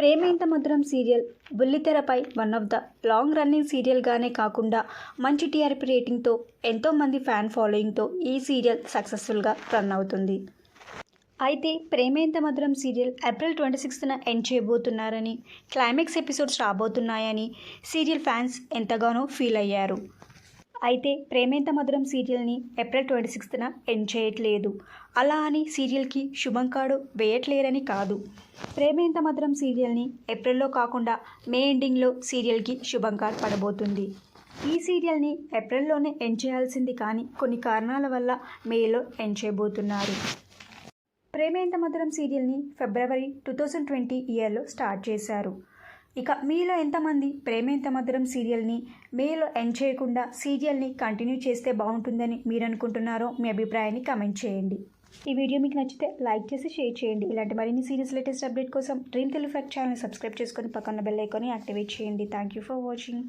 ప్రేమేంత Madhuram serial బుల్లితెరపై one of the long running సీరియల్గానే కాకుండా మంచి టీఆర్పీ రేటింగ్తో ఎంతోమంది ఫ్యాన్ ఫాలోయింగ్తో ఈ సీరియల్ సక్సెస్ఫుల్గా రన్ అవుతుంది. అయితే ప్రేమేంత మధురం సీరియల్ ఏప్రిల్ 26న ఎండ్ చేయబోతున్నారని, క్లైమాక్స్ ఎపిసోడ్స్ రాబోతున్నాయని సీరియల్ ఫ్యాన్స్ ఎంతగానో ఫీల్ అయ్యారు. అయితే ప్రేమేంత మధురం సీరియల్ని ఏప్రిల్ 26న ఎండ్ చేయట్లేదు. అలా అని సీరియల్కి శుభం కార్డు వేయట్లేరని కాదు. ప్రేమేంత మధురం సీరియల్ని ఏప్రిల్లో కాకుండా మే ఎండింగ్లో సీరియల్కి శుభం కార్డు పడబోతుంది. ఈ సీరియల్ని ఏప్రిల్లోనే ఎండ్ చేయాల్సింది కానీ కొన్ని కారణాల వల్ల మేలో ఎండ్ చేయబోతున్నారు. ప్రేమేంత మధురం సీరియల్ని ఫిబ్రవరి 2020 ఇయర్లో స్టార్ట్ చేశారు. ఇక మీలో ఎంతమంది ప్రేమేంత మధురం సీరియల్ని మేలో ఎండ్ చేయకుండా సీరియల్ని కంటిన్యూ చేస్తే బాగుంటుందని మీరు అనుకుంటున్నారో మీ అభిప్రాయాన్ని కమెంట్ చేయండి. ఈ వీడియో మీకు నచ్చితే లైక్ చేసి షేర్ చేయండి. ఇలాంటి మరిన్ని సీరియల్స్ లేటెస్ట్ అప్డేట్ కోసం dream Telugu fact channel subscribe చేసుకొని పక్కన బెల్ ఐకాన్ని యాక్టివేట్ చేయండి. Thank you for watching.